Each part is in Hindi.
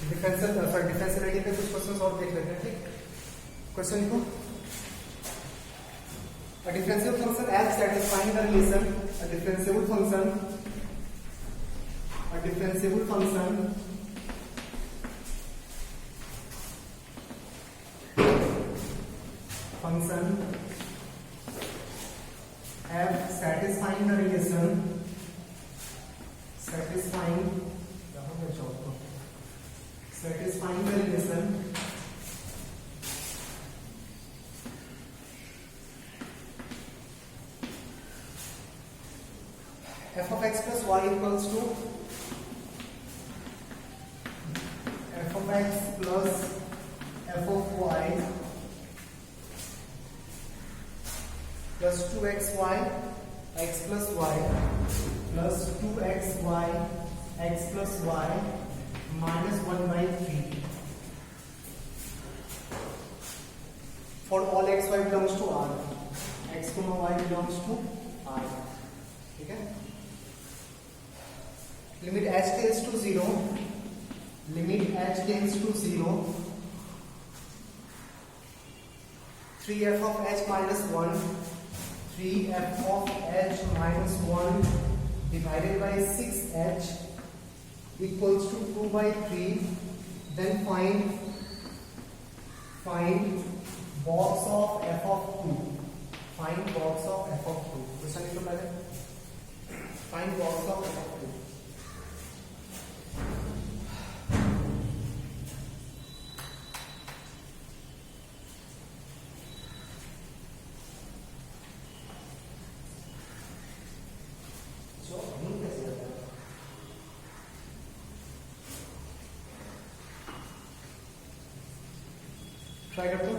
डिफरेंशियलिटी पे कुछ क्वेश्चन और देख लेते हैं। ठीक, क्वेश्चन लिखो। A differentiable function f satisfying the relation a differentiable function f satisfying the relation satisfying the relation f of x plus y equals to f of x plus f of y plus 2xy x plus y plus 2xy x plus y minus 1 by 3 for all xy belongs to R, x comma y belongs to R. ठीक है, limit h tends to 0, limit h tends to 0, 3f of h minus 1, 3f of h minus 1 divided by 6h equals to 2 by 3. Then find box of f of 2. Find box of f of 2. Question लिखो पहले। Find box of f of 2. Try करते हो।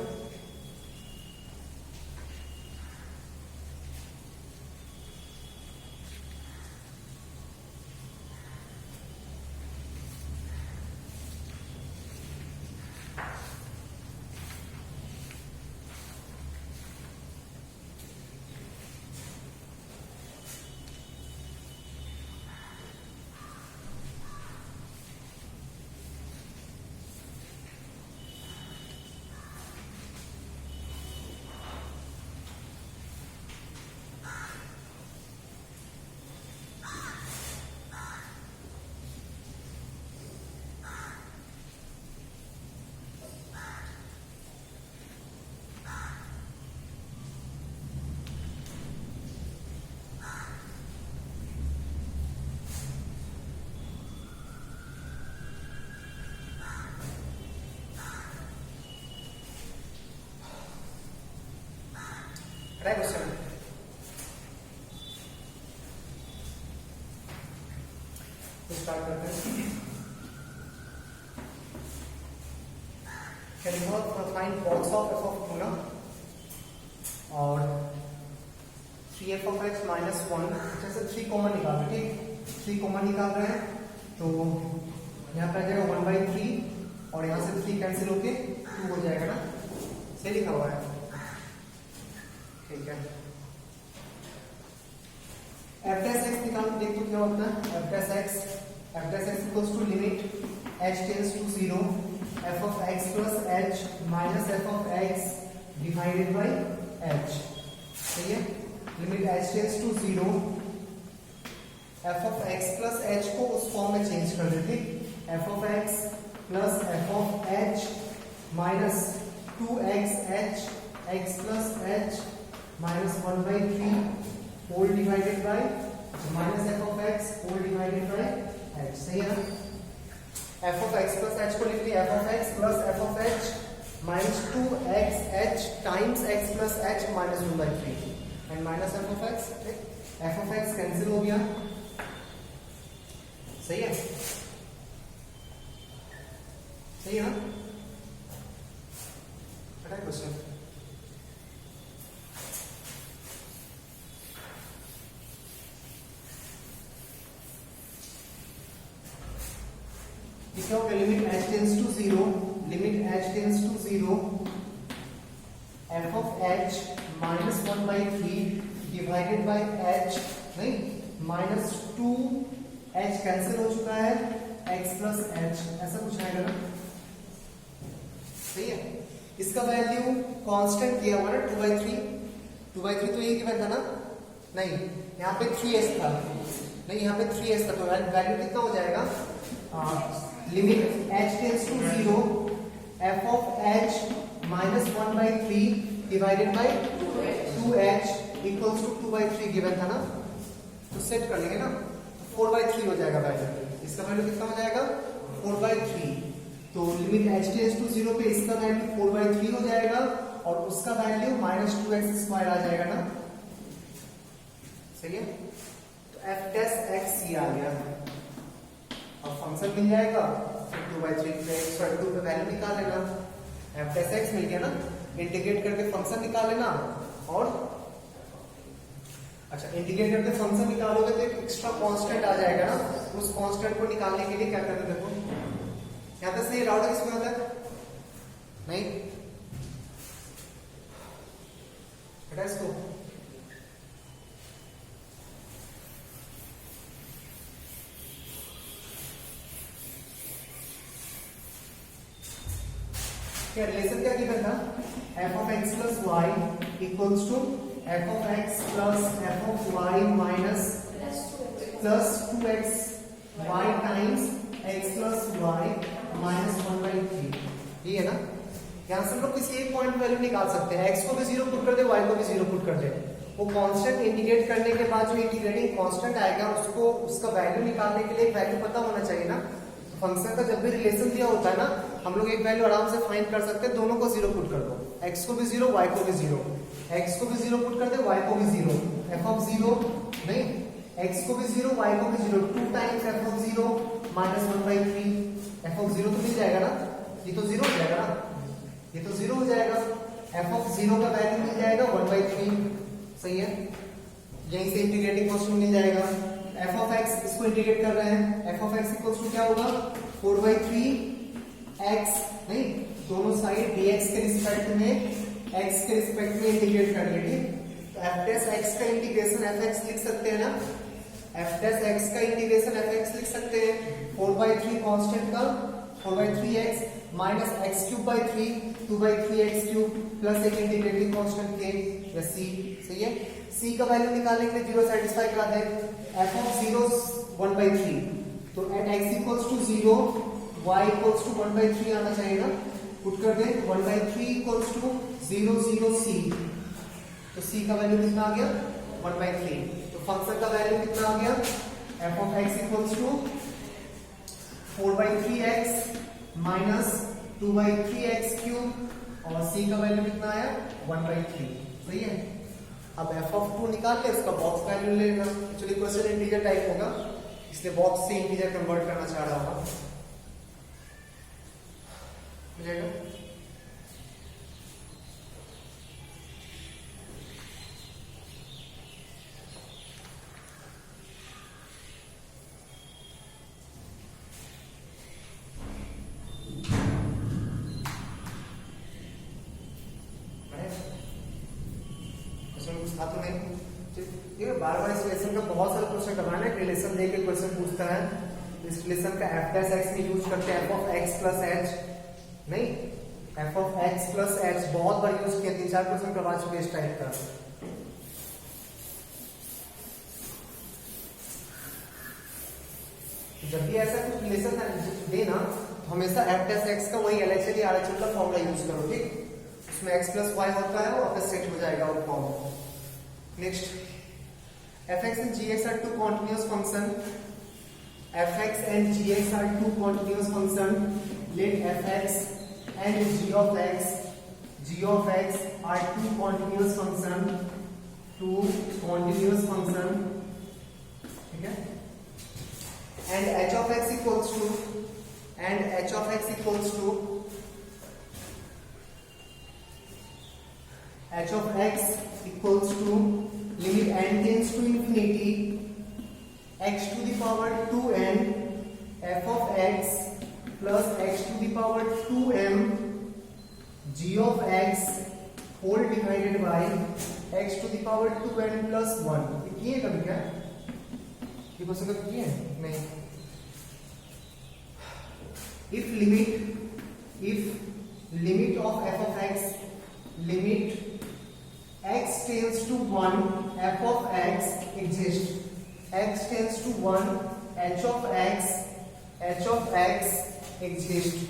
ट्राई क्वेश्चन तो स्टार्ट करते हैं। क्या लिखा? Find box of f of 2 ना, और 3f of x minus 1, जैसे 3 कॉमन निकाल रहे हैं। ठीक, 3 कॉमन निकाल रहे हैं तो यहाँ पे आ जाएगा 1 by 3 और यहाँ से 3 कैंसिल होके 2 हो जाएगा ना, सही लिखा हुआ है। ठीक है, f dash x निकाल देख तो क्या होता है। f dash x equals to limit h tends to 0 f of x plus h minus f of x divided by h। सही है, limit h tends to 0 f of x plus h को उस फॉर्म में चेंज कर देते, f of x plus f of h minus 2xh x plus h minus 1 by 3 whole divided by minus f of x whole divided by h। सही है ना, f of x plus h को लिख लिया f of x plus f of h minus 2xh times x plus h minus 1 by 3 and minus f of x। f of x cancel हो गया, सही है, सही है ना। क्वेश्चन लिखा होगा limit h tends to 0, limit h tends to 0 f of h minus 1 by 3 divided by h, नहीं माइनस 2 h कैंसिल हो चुका है x प्लस एच, ऐसा कुछ आएगा ना, सही है। इसका वैल्यू कांस्टेंट किया हुआ ना 2/3, 2/3 तो यही गिवन था ना, नहीं यहाँ पे 3s था, नहीं यहाँ पे 3s था, तो वैल्यू कितना हो जाएगा, limit h tends to 0 f of h minus 1/3 divided by 2h equals to 2/3 given था ना, तो सेट कर लेंगे ना, तो 4/3 हो जाएगा वैल्यू, इसका वैल्यू कितना हो जाएगा 4/3, तो लिमिट h टेंड्स टू 0 पे इसका वैल्यू 4/3 हो जाएगा और उसका वैल्यू माइनस 2x² आ जाएगा ना, सही है। तो f डैश x ये आ गया, अब फंक्शन मिल जाएगा, 2/3 पे वैल्यू निकाल लेना, f डैश x मिल गया ना, इंटीग्रेट करके फंक्शन निकाल लेना, और अच्छा इंटीग्रेट करके फंक्शन निकालोगे तो एक एक्स्ट्रा कांस्टेंट आ जाएगा ना, उस कांस्टेंट को निकालने के लिए क्या करते हैं, देखो यहां तक सही डाउट किसमें होता है, नहीं बेटा इसको क्या रिलेशन क्या गिवन था, f of x plus y equals to f of x plus f of y minus plus 2x y times x plus y minus 1/3, ये है ना। यहाँ से हम लोग किसी एक पॉइंट वैल्यू निकाल सकते हैं, x को भी 0 पुट कर दे, y को भी 0 पुट कर दे, वो कांस्टेंट इंटीग्रेट करने के बाद जो इंटीग्रेटिंग कांस्टेंट आएगा उसको उसका वैल्यू निकालने के लिए एक वैल्यू पता होना चाहिए ना। फंक्शन का जब भी रिलेशन दिया होता है ना, हम लोग एक वैल्यू आराम से फाइंड कर सकते हैं, दोनों को 0 पुट कर दो, x को भी 0 y को भी 0, x को भी 0 पुट कर दे, y को भी 0, f of 0 नहीं, x को भी 0 y को भी 0, 2 times f of 0 minus 1/3, f of 0 तो मिल जाएगा ना, ये तो 0 हो जाएगा ना, ये तो 0 हो जाएगा, f of 0 का वैल्यू मिल जाएगा 1/3, सही है। यहीं से इंटीग्रेटिंग कांस्टेंट मिल जाएगा, f of x इसको इंटीग्रेट कर रहे हैं, f of x equals to क्या होगा 4/3 x, नहीं दोनों साइड dx के रिस्पेक्ट में x के रिस्पेक्ट में इंटीग्रेट कर लिए, ठीक। तो f डैश x का इंटीग्रेशन fx लिख सकते हैं ना, f डैश x का इंटीग्रेशन fx लिख सकते हैं, 4/3 कांस्टेंट का 4/3x minus x³ 2/3x³ plus एक इंटीग्रेटिंग कांस्टेंट k या c, सही है। c का वैल्यू निकालने के लिए 0 सेटिस्फाई करा दे, f of 0 1/3, तो at x equals to 0 y equals to 1/3 आना चाहिए ना, पुट कर दे 1/3 equals to 0 0 c, तो c का वैल्यू कितना आ गया 1/3, तो फंक्शन का वैल्यू कितना आ गया f of x equals to 4/3x minus 2/3x³ और c का वैल्यू कितना आया 1/3, सही है। अब f of 2 निकाल के इसका बॉक्स वैल्यू लेगा, एक्चुअली क्वेश्चन इंटीजर टाइप होगा इसलिए बॉक्स से इंटीजर कन्वर्ट करना चाह रहा होगा, मिलेगा। कुछ था तो नहीं, ठीक। बार बार इस रिलेशन का बहुत सारे क्वेश्चन करवाना है, रिलेशन देके क्वेश्चन पूछता है, इस रिलेशन का f डैश x में यूज करते हैं f of x plus h, नहीं f of x plus h बहुत बार यूज किया, 3-4 क्वेश्चन करवा चुके इस टाइप का। जब भी ऐसा कुछ रिलेशन देना तो हमेशा f डैश x का वही LHS या RHS का फॉर्मूला यूज करो, ठीक। उसमें x प्लस y होता है वो वापस सेट हो जाएगा वो form. Next, fx and gx are two continuous function, fx and gx are two continuous function, let fx and g of x are two continuous function, ठीक है। and h of x equals to limit n tends to infinity x to the power 2n f of x plus x to the power 2m g of x whole divided by x to the power 2n plus 1। ये किए कभी क्या, ये क्वेश्चन कभी किए नहीं, if limit of f of x, limit x tends to 1 f of x exists, x tends to 1 h of x exists,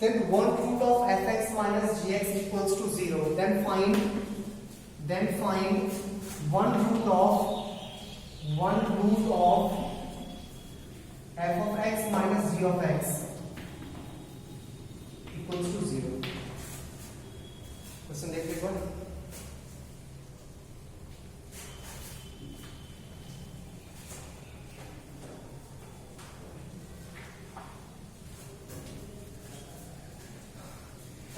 then 1 root of fx minus gx equals to 0. Then find 1 root of f of x minus g of x equals to 0. Question देख लीजिए।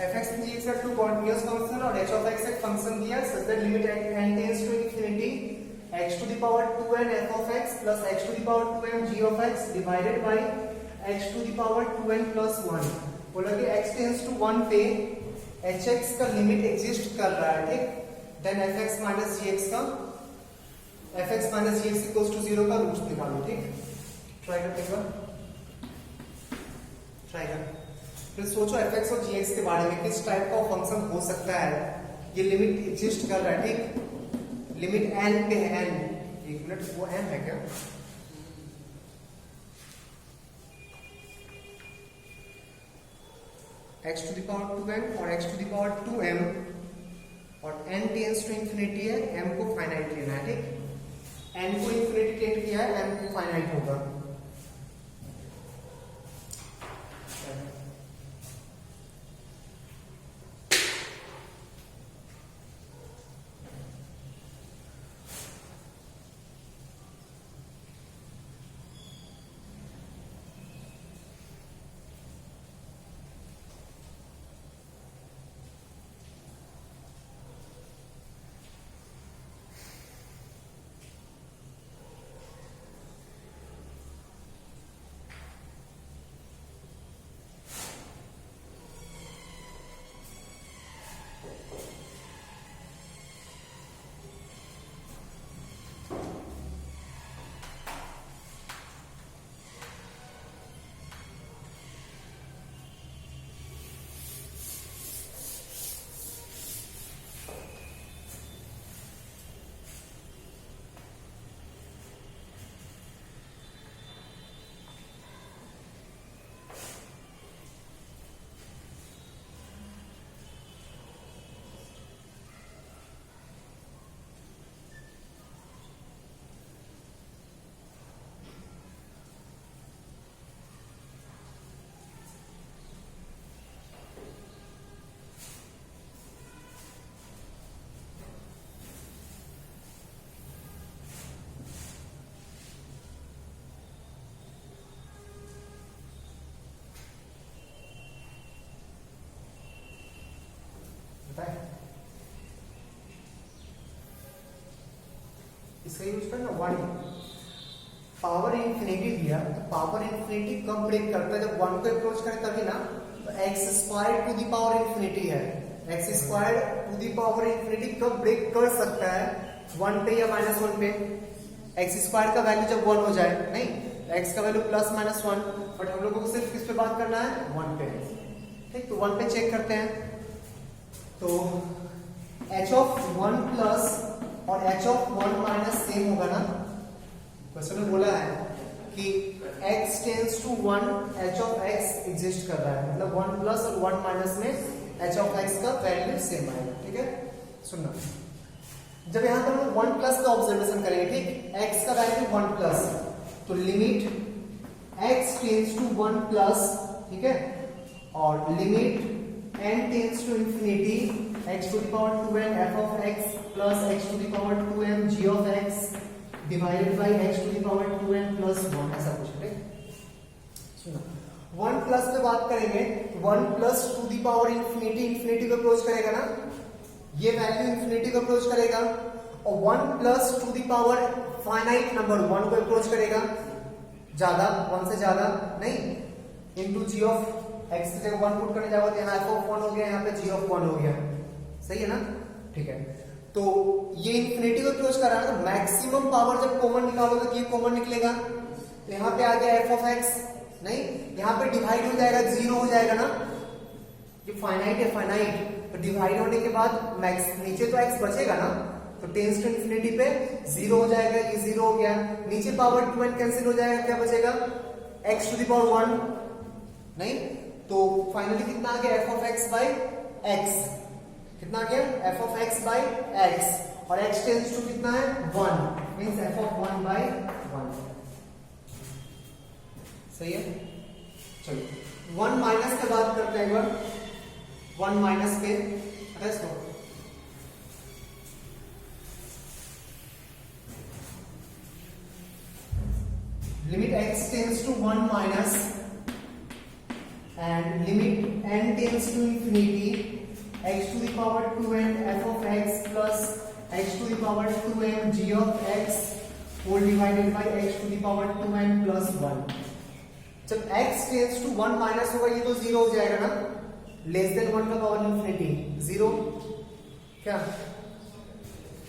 fx and gx are two continuous function और h of x एक फंक्शन दिया such that limit n tends to infinity x to the power 2n f of x plus x to the power 2n g of x divided by x to the power 2n plus 1। बोला कि x tends to 1 पे hx का लिमिट एग्जिस्ट कर रहा है, ठीक। देन fx minus gx का fx minus gx equals to 0 का रूट्स निकालो, ठीक। ट्राई करते हैं, ट्राई कर। फिर सोचो fx और gx के बारे में, किस टाइप का फंक्शन हो सकता है। ये लिमिट एग्जिस्ट कर रहा है, ठीक। लिमिट n पे है, n, एक मिनट, वो n है क्या? x to the power 2n और x to the power 2m और n टेंस टू इंफिनिटी है, m को फाइनाइट लेना है, ठीक। n को इंफिनिटी टेंड किया है, m फाइनाइट होगा। इसका यूज करना 1 पावर इंफिनिटी दिया, तो पावर इंफिनिटी कब ब्रेक करता है? जब 1 को अप्रोच करे तभी ना। तो x square to the power infinity है, x square to the power infinity कब ब्रेक कर सकता है? 1 पे या -1 पे। x स्क्वायर का वैल्यू जब 1 हो जाए, नहीं, x का वैल्यू +-1, बट हम लोगों को सिर्फ किस पे बात करना है? 1 पे, ठीक। तो 1 पे चेक करते हैं। तो h of 1 प्लस और h of 1 माइनस सेम होगा ना। क्वेश्चन में बोला है कि x tends to 1 h of x exist कर रहा है, मतलब 1 प्लस और 1 माइनस में h of x का वैल्यू सेम आएगा, ठीक है। सुनना, जब यहां पर हम 1 प्लस का ऑब्जर्वेशन करेंगे, ठीक, x का वैल्यू 1 प्लस, तो limit x tends to 1 plus, ठीक है, और limit n tends to infinity x to the power 2n f of x plus x to the power 2m g of x divided by x to the power 2n plus 1, ऐसा कुछ, ठीक। सुनो, 1 प्लस पे बात करेंगे, 1 plus to the power infinity को अप्रोच करेगा ना, ये वैल्यू इंफिनिटी को अप्रोच करेगा, और 1 plus to the power finite number 1 को अप्रोच करेगा, ज्यादा, 1 से ज्यादा नहीं, इनटू g ऑफ x की जगह 1 पुट करने जाओगे तो यहाँ f of 1 हो गया, यहाँ पे g of 1 हो गया, सही है ना, ठीक है। तो ये इंफिनिटी को अप्रोच कर रहा है, तो मैक्सिमम पावर जब कॉमन निकालोगे तो ये कॉमन निकलेगा, तो यहाँ पे आ गया एफ ऑफ एक्स, नहीं यहाँ पे डिवाइड हो जाएगा, 0 हो जाएगा ना, ये फाइनाइट है, फाइनाइट तो डिवाइड होने के बाद मैक्स नीचे तो एक्स बचेगा ना, तो टेंस टू इंफिनिटी पे 0 हो जाएगा, ये 0 हो गया, नीचे पावर 2n कैंसिल हो जाएगा, क्या बचेगा x टू द पावर 1, नहीं तो फाइनली कितना आ गया F of x by x, कितना आ गया F of x by x, और x टेंस टू कितना है 1, मींस एफ ऑफ 1 बाई 1, सही है। चलो 1 माइनस के बाद करते हैं एक बार, 1 माइनस पे हटा इसको, limit x tends to 1 minus and limit n tends to infinity x to the power 2n f of x plus x to the power 2m g of x whole divided by x to the power 2n plus 1। जब x टेंस टू 1 माइनस होगा ये तो 0 हो जाएगा ना, लेस देन 1 का पावर इंफिनिटी 0, क्या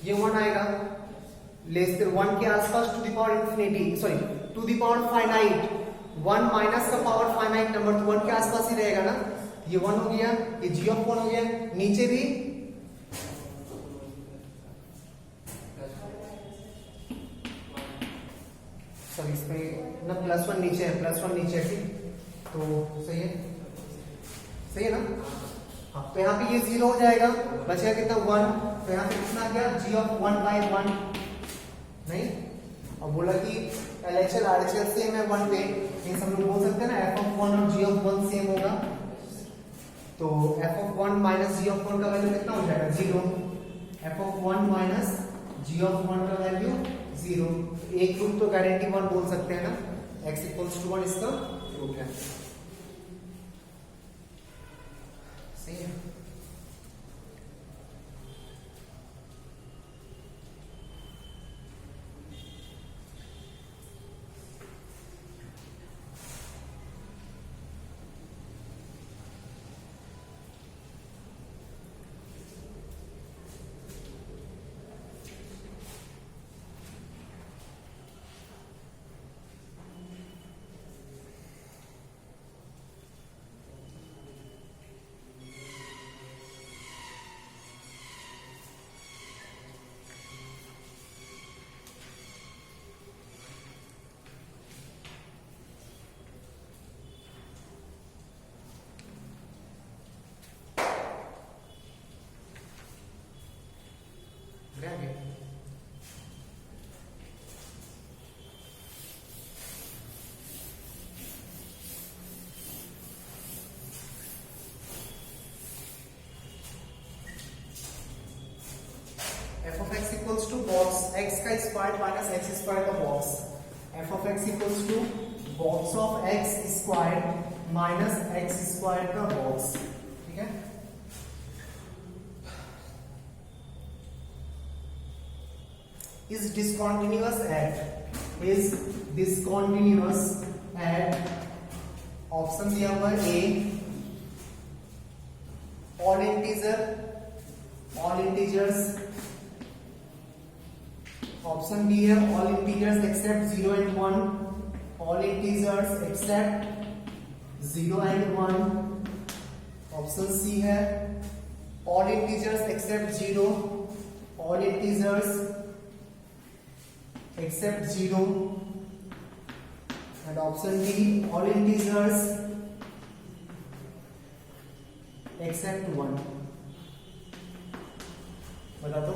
ये 1 आएगा, लेस देन 1 के आसपास to the power infinity, sorry to the power finite, 1 minus का पावर फाइनाइट नंबर तो 1 के आसपास ही रहेगा ना, ये 1 हो गया, ये g ऑफ 1 हो गया, नीचे भी सॉरी इसमें ना प्लस 1 नीचे है, प्लस 1 नीचे है, ठीक तो सही है, सही है ना, हाँ तो यहाँ पे ये 0 हो जाएगा, बचेगा कितना 1, तो यहाँ पे कितना आ गया g ऑफ 1 बाई 1, नहीं और बोला कि LHL RHL सेम है 1 पे, मींस हम लोग बोल सकते हैं ना f ऑफ 1 और g ऑफ 1 सेम होगा, तो f of 1 minus g of 1 का वैल्यू कितना हो जाएगा 0, f of 1 minus g of 1 का वैल्यू 0, एक रूट तो गारंटी 1 बोल सकते हैं ना, x इक्वल्स टू 1 इसका रूट है, सही है। f of x equals to box x का स्क्वायर माइनस x स्क्वायर का box, f of x equals to box of x square minus x square का बॉक्स, ठीक है। is discontinuous at ऑप्शन दिया हुआ है A all integers, option B है all integers except 0 and 1, all integers except 0 and 1, option C है all integers except 0, all integers except 0, and option D all integers except 1। बता दो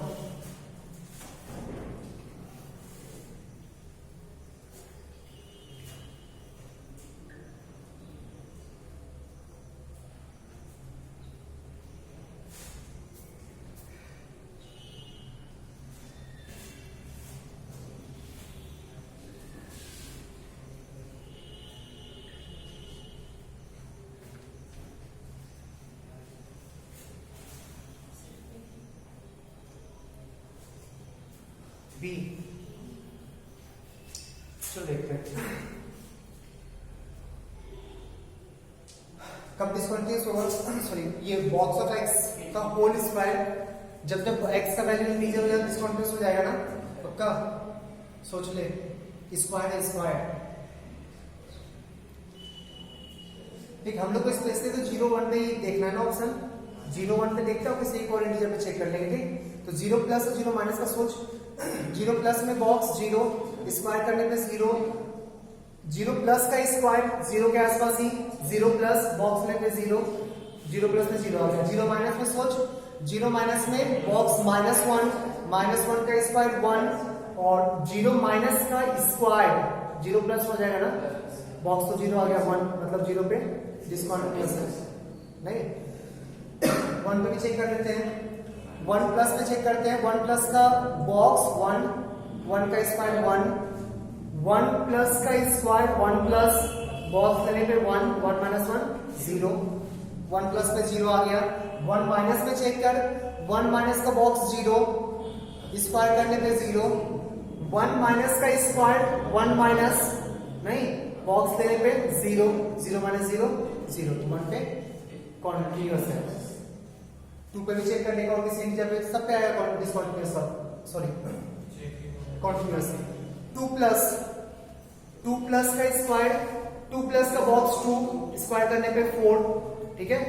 बी, चलो देखते हैं कब डिस्कंटिन्यूअस होगा, सॉरी ये बॉक्स ऑफ एक्स का होल स्क्वायर जब जब एक्स का वैल्यू इंटीजर हो जाए डिस्कंटिन्यूअस हो जाएगा ना, पक्का सोच ले, स्क्वायर है स्क्वायर, ठीक, हम लोग को स्पेशली तो 0 1 पे ही देखना है ना ऑप्शन, 0 1 पे देखते हो, किसी एक और इंटीजर पे चेक कर लेंगे। ठीक, तो 0 प्लस और 0 माइनस का सोच, 0 प्लस में बॉक्स 0, स्क्वायर करने पे 0, 0 प्लस का स्क्वायर 0 के आसपास ही, 0 प्लस बॉक्स में पे 0, 0 प्लस में 0 आ गया। 0 माइनस में सोच, 0 माइनस में बॉक्स -1, -1 का स्क्वायर 1, और 0 माइनस का स्क्वायर 0 प्लस हो जाएगा ना, बॉक्स तो 0 आ गया, 1 मतलब 0 पे डिस्कंटिन्यूअस है नहीं। 1 पे भी चेक कर लेते हैं, 1 प्लस पे चेक करते हैं, 1 प्लस का बॉक्स 1, 1 का स्क्वायर 1, 1 प्लस का स्क्वायर 1 प्लस बॉक्स लेने पे 1, 1 माइनस 1 0, 1 प्लस पे 0 आ गया। 1 माइनस में चेक कर, 1 माइनस का बॉक्स 0, स्क्वायर करने पे 0, 1 माइनस का स्क्वायर 1 माइनस नहीं, बॉक्स लेने पे 0, 0 माइनस 0 0, तो 1 पे कॉन्टिन्यूअस है। 2 पे भी चेक करने का, और किसी इंटीजर पे सब पे आया डिसकंटिन्यूअस, सॉरी कॉन्टिन्यूअस। 2 प्लस का स्क्वायर, 2 प्लस का बॉक्स 2, स्क्वायर करने पे 4, ठीक है।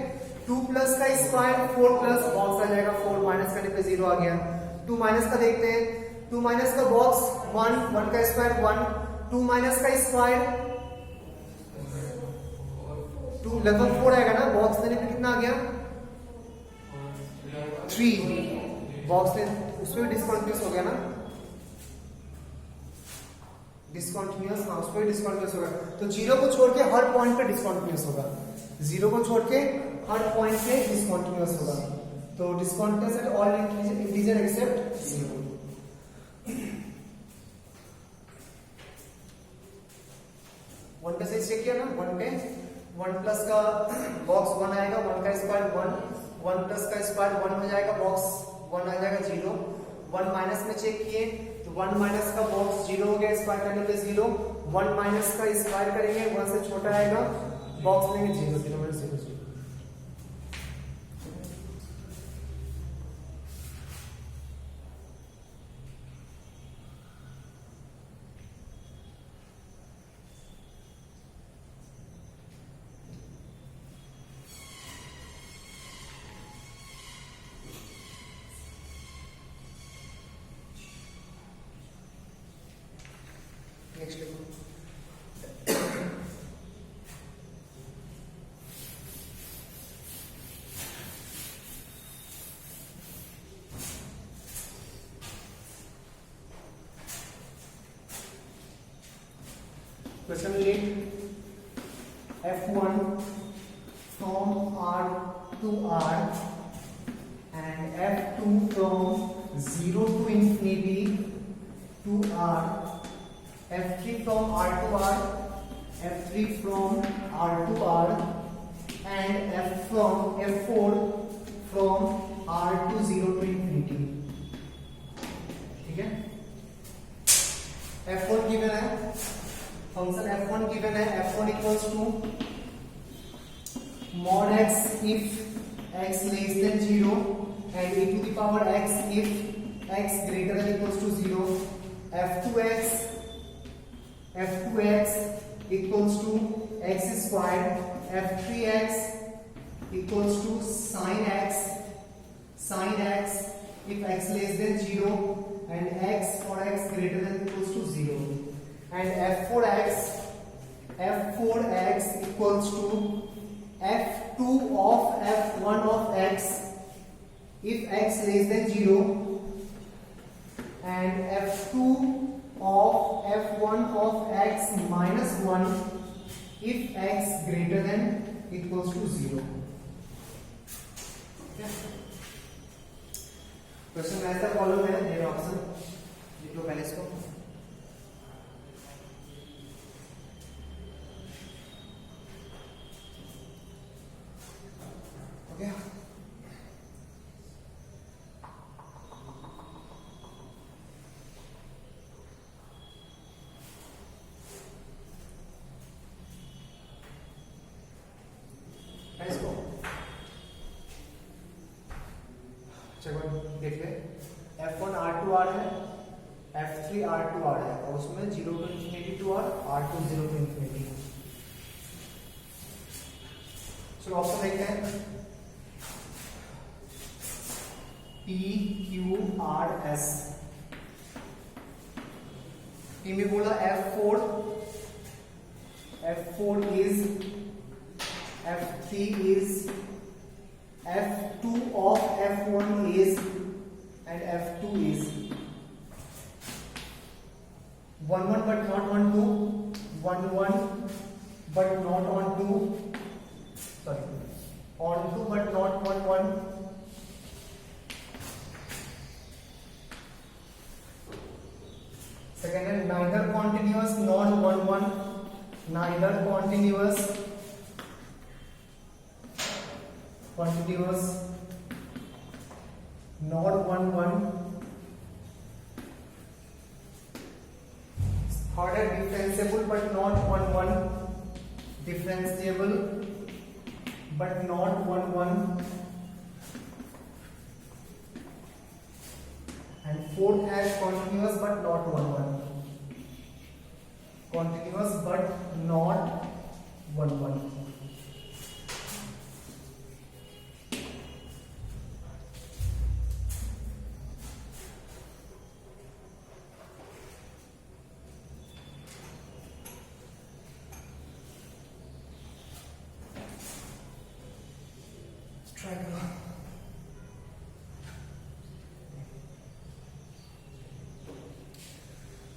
2 प्लस का स्क्वायर 4 प्लस बॉक्स आ जाएगा 4, माइनस करने पे 0 आ गया। 2 माइनस का देखते हैं, 2 माइनस का बॉक्स 1, 1 का स्क्वायर 1, 2 माइनस का स्क्वायर 2 लगभग 4 आएगा ना, बॉक्स लेने पे कितना आ गया 3, बॉक्स ले उसमें भी डिसकंटिन्यूअस हो गया ना, डिसकंटिन्यूअस, हाँ उसमें भी डिसकंटिन्यूअस होगा। तो 0 को छोड़ के हर पॉइंट पे डिसकंटिन्यूअस होगा, 0 को छोड़ के हर पॉइंट पे डिसकंटिन्यूअस होगा। तो discontinuous at all integer except 0। One पे से चेक किया ना, 1 पे 1 प्लस का बॉक्स 1 आएगा, 1 का स्क्वायर 1, 1 प्लस का स्क्वायर 1 हो जाएगा, बॉक्स 1 आ जाएगा 0। 1 माइनस में चेक किए तो 1 माइनस का बॉक्स 0 हो गया, स्क्वायर करने पे 0, 1 माइनस का स्क्वायर करेंगे 1 से छोटा आएगा, बॉक्स लेंगे 0, 0 माइनस 0 0। नेक्स्ट देखो, question लीट F1 from R to R and F2 from 0 to infinity to R, F3 from R to R, F3 from R to R, and F4 from R to 0 to infinity। ठीक है, F1 गिवन है, फंक्शन F1 गिवन है, F1 equals to mod x if x less than 0 and e to the power x if x greater than equals to 0, f2x equals to x squared, f3x equals to sin x if x less than 0 and x for x greater than equals to 0, and f4x equals to f2 of f1 of x if x less than 0 and f2 of f1 of x minus 1 if x greater than equals to 0। Question ऐसा फॉलो है, मेरे ऑप्शन लिख लो पहले इसको। ओके, इसको चलो देख ले, F1 R2 R है, F3 R2 R है, और उसमें 0 to infinity to R, R2 0 to infinity। चलो ऑप्शन देखते हैं, PQRS। पी में बोला F4 is, F3 is, F2 of F1 is, and F2 is 1 1 but not 1 2, 1 1 but not on 2, sorry, on 2 but not 1 1, second is neither continuous nor 1 1, neither continuous nor 1 1, third is differentiable but not 1 1, differentiable but not 1 1, and fourth has continuous but not 1 1, continuous but not 1 1. Try करो।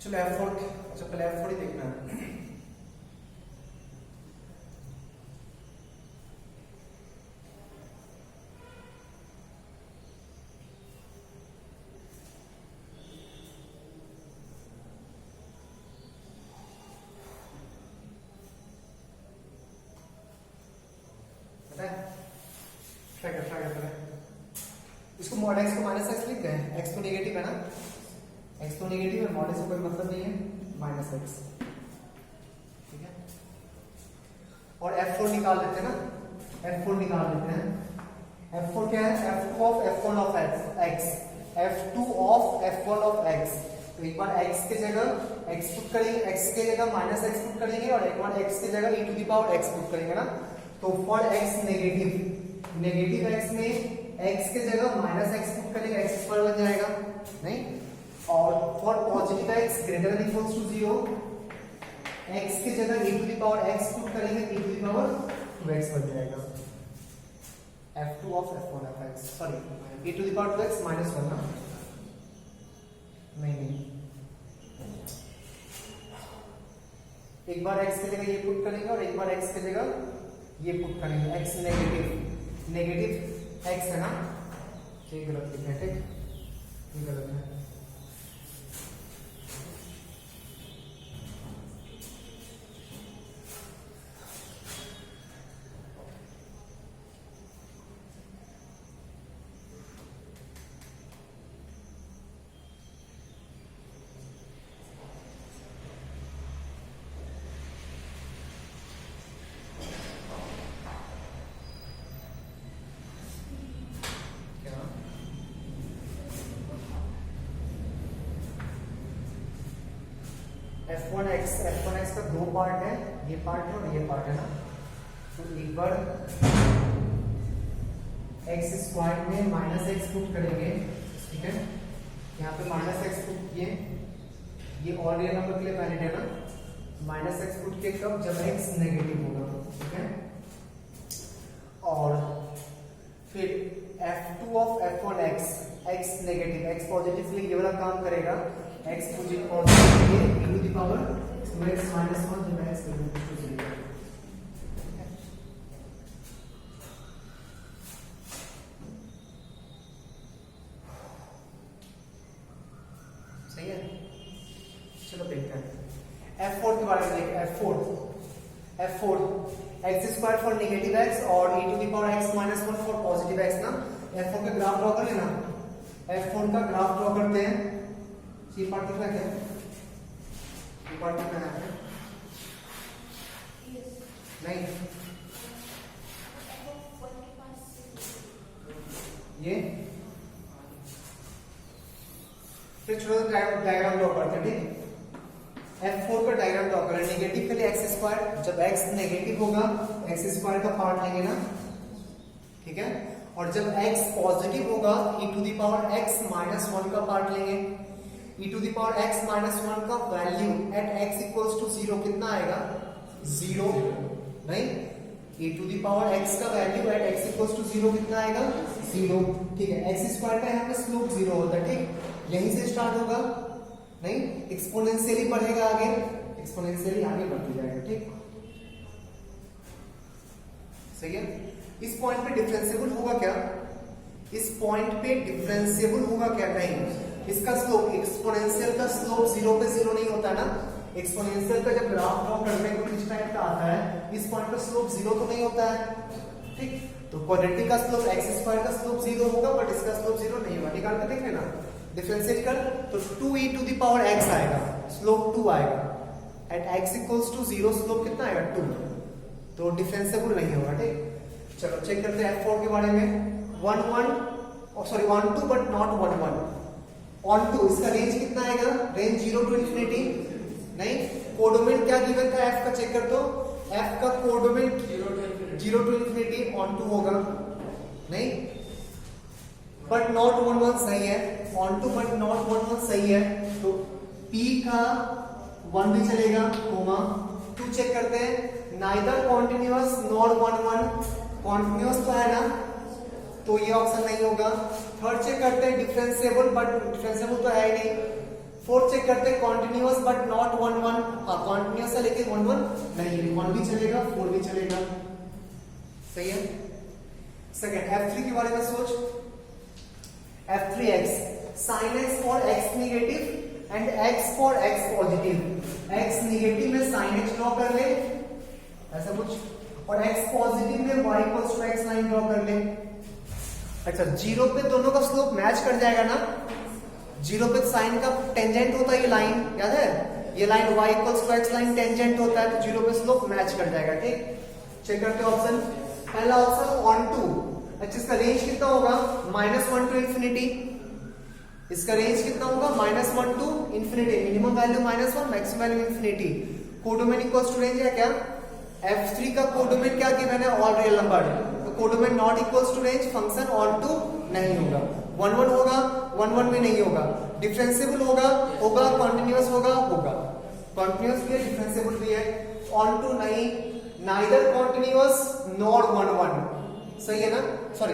चलो F4, अच्छा पहले F4 ही देखना है। ट्राई कर इसको मॉड एक्स को माइनस एक्स लिख गए, एक्स तो नेगेटिव है ना, एक्स तो नेगेटिव है, मॉड एक्स को कोई मतलब नहीं है, माइनस एक्स, ठीक है। और F4 निकाल लेते हैं ना, F4 निकाल लेते हैं। F4 क्या है, F2 of F1 of x, F2 of F1 of x। तो एक बार x के जगह x पुट करेंगे, x के जगह माइनस x पुट करेंगे, और एक बार x के जगह e to the power x put करेंगे ना। तो फॉर x नेगेटिव x में x के जगह माइनस x पुट करेंगे, x स्क्वायर बन जाएगा नहीं, और for positive x greater than equals to 0 x के जगह e to the power x put करेंगे, e to the power 2x बन जाएगा। F2 of F1 of x, sorry e to the power 2x minus 1 ना, नहीं एक बार x के जगह ये पुट करेंगे और एक बार x के जगह ये पुट करेंगे, x नेगेटिव x है ना, ये गलत लिखा है, ठीक, ये गलत है। F1x का दो पार्ट है, ये पार्ट है और ये पार्ट है ना। तो एक बार x स्क्वायर में माइनस एक्स पुट करेंगे, ठीक है, यहाँ पे माइनस एक्स पुट किए, ये और रियल नंबर के लिए वैलिड है ना, माइनस एक्स पुट किए कब, जब x नेगेटिव होगा, ठीक है। और फिर F2 of F1x, x negative, x positive, इसलिए ये वाला काम करेगा, x पॉजिटिव ये e to the power 2x - 1 जब x इक्वल टू 0। सही है, चलो देखते हैं F4 के बारे में। देखिए F4 x square for negative x और e to the power x - 1 for positive x ना। F4 का ग्राफ ड्रॉ कर लेना, F4 का ग्राफ ड्रॉ करते हैं। ये पार्ट कितना है, ये पार्ट कितना है नहीं, ये फिर छोटा सा डायग्राम ड्रॉ करते हैं, ठीक। F4 का डायग्राम ड्रॉ करें, नेगेटिव के लिए x स्क्वायर, जब x नेगेटिव होगा x स्क्वायर का पार्ट लेंगे ना, ठीक है। और जब x पॉजिटिव होगा e to the power x minus 1 का पार्ट लेंगे, e to the power x minus 1 का value at x equals to 0 कितना आएगा? 0, नहीं, e to the power x का value at x equals to 0 कितना आएगा? 0, ठीक है। x स्क्वायर का यहाँ पे स्लोप 0 होता है, ठीक, यहीं से स्टार्ट होगा, नहीं, एक्सपोनेंशियली बढ़ेगा आगे, एक्सपोनेंशियली आगे बढ़ते जाएगा, ठीक, सही है। इस पॉइंट पे डिफरेंशिएबल होगा क्या? इस पॉइंट पे डिफरेंशिएबल होगा क्या? नहीं, इसका स्लोप, एक्सपोनेंशियल का स्लोप 0 पे 0 नहीं होता ना, एक्सपोनेंशियल का जब ग्राफ ड्रॉ करने को इस टाइप का आता है, इस पॉइंट पे स्लोप 0 तो नहीं होता है, ठीक। तो क्वाड्रेटिक का स्लोप x स्क्वायर का स्लोप 0 होगा, बट इसका स्लोप 0 नहीं होगा। निकाल के देख लेना, डिफरेंशिएट कर तो 2e to the power x आएगा, स्लोप 2 आएगा, at x equals to 0 slope कितना आएगा? 2, तो डिफरेंशिएबल नहीं होगा, ठीक। चलो चेक करते हैं f4 के बारे में। 1 2 बट नॉट 1 1, ऑन टू, इसका रेंज कितना आएगा? रेंज 0 टू इंफिनिटी, नहीं, कोडोमेन क्या गिवन था f का? चेक कर दो, f का codomain 0 to infinity, onto होगा, नहीं, बट नॉट 1 1 सही है, ऑन टू बट नॉट 1 1 सही है, तो p का 1 भी चलेगा, कोमा 2 चेक करते हैं, नाइदर कॉन्टिन्यूअस नॉट 1 1, कॉन्टिन्यूअस तो है ना, तो ये ऑप्शन नहीं होगा। थर्ड चेक करते हैं, डिफरेंशिएबल बट डिफरेंशिएबल तो है ही नहीं। फोर्थ चेक करते हैं, कॉन्टिन्यूअस बट नॉट 1 1, हाँ कॉन्टिन्यूअस है लेकिन 1 1 नहीं, 1 भी चलेगा, 4 भी चलेगा, सही है। सेकंड f3 के बारे में सोच, f3x sin x for x negative and x for x positive, x negative में sin x ड्रॉ कर ले, ऐसा कुछ, और x पॉजिटिव में y equals to x line draw कर ले। अच्छा, 0 पे दोनों का स्लोप मैच कर जाएगा ना, 0 पे साइन का टेंजेंट होता है ये लाइन, याद है, ये line y equals to x line tangent होता है, तो 0 पे स्लोप मैच कर जाएगा, ठीक। चेक करते हैं ऑप्शन, पहला ऑप्शन ऑन टू, अच्छा इसका रेंज कितना होगा? -1 टू इंफिनिटी, इसका रेंज कितना होगा? -1 to infinity, minimum value -1, maximum value infinity. Codomain equals to range है क्या? f3 का कोडोमेन क्या गिवन है? ऑल रियल नंबर, तो codomain not equals to range, function onto नहीं होगा, 1 1 होगा, 1 1 भी नहीं होगा, डिफरेंशिएबल होगा, कॉन्टिन्यूअस होगा, कॉन्टिन्यूअस भी है, डिफरेंशिएबल भी है, ऑन टू नहीं, नाइदर कॉन्टिन्यूअस नॉट 1 1, सही है ना, सॉरी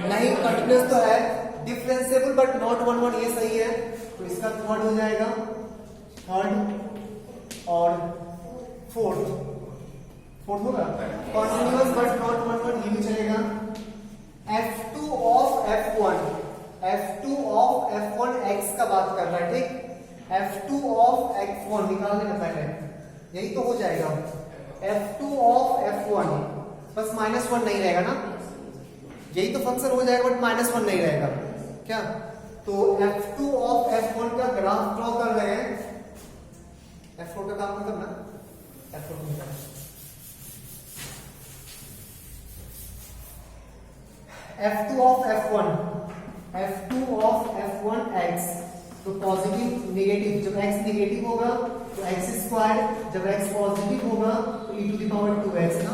नहीं, कॉन्टिन्यूअस तो है, डिफरेंशिएबल बट नॉट 1 1, ये सही है, तो इसका थर्ड हो जाएगा, थर्ड और फोर्थ होगा, कॉन्टिन्यूअस बट नॉट 1 1, ये भी चलेगा। f2 of f1, f2 of f1 x का बात कर रहा है, ठीक, f2 ऑफ f1 निकाल लेना पहले, यही तो हो जाएगा, f2 ऑफ f1, बस -1 नहीं रहेगा ना, यही तो फंक्शन हो जाएगा, बट -1 नहीं रहेगा क्या, तो f2 ऑफ f1 का ग्राफ ड्रॉ कर रहे हैं, f4 का काम करना, f4 को निकाल, f2 of f1, f2 of f1 x, तो पॉजिटिव नेगेटिव, जब x नेगेटिव होगा तो x स्क्वायर, जब x पॉजिटिव होगा तो e to the power 2x ना,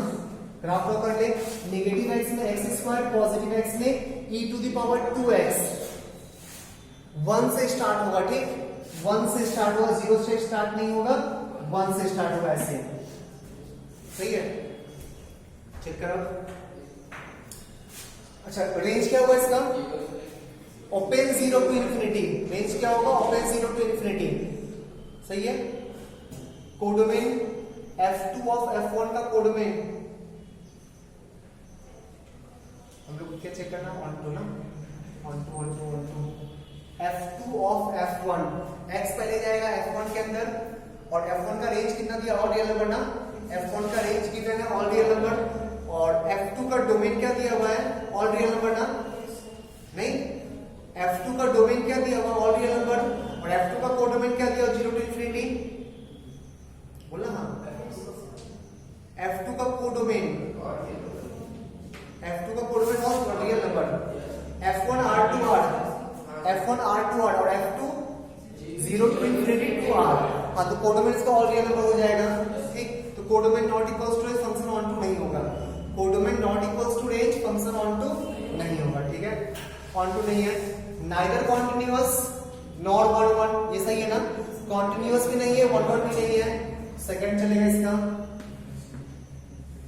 ग्राफ ड्रॉ कर ले, नेगेटिव x में x स्क्वायर, पॉजिटिव x में e to the power 2x, 1 से स्टार्ट होगा, ठीक, 1 से स्टार्ट होगा, 0 से स्टार्ट नहीं होगा, 1 से स्टार्ट होगा, ऐसे, सही है, चेक करो। अच्छा, रेंज क्या होगा इसका? ओपन 0 टू इंफिनिटी, रेंज क्या होगा? ओपन 0 टू इंफिनिटी, सही है। कोडोमेन f2 ऑफ f1 का कोडोमेन हम लोग क्या चेक करना? ऑन टू ना, onto f2 of f1, x पहले जाएगा f1 के अंदर, और f1 का रेंज कितना दिया? ऑल रियल नंबर ना, f1 का रेंज गिवन है ऑल रियल नंबर, और f2 का डोमेन क्या दिया हुआ है? ऑल रियल नंबर ना, नहीं, f2 का डोमेन क्या दिया हुआ? ऑल रियल नंबर, और f2 का कोडोमेन क्या दिया? 0 टू इंफिनिटी, बोला हाँ, f2 का कोडोमेन, f2 का कोडोमेन और real number, f1 R2R, f1 R2R और f2 0 टू इंफिनिटी 2R, हाँ, तो कोडोमेन इसका ऑल रियल नंबर हो जाएगा, ठीक, तो codomain not equals to function onto नहीं होगा, codomain not equals to range, function onto नहीं होगा, ठीक है, ऑन टू नहीं है। Neither continuous nor one one, ये सही है ना, कॉन्टिन्यूअस भी नहीं है, वन वन भी नहीं है, सेकंड चलेगा इसका,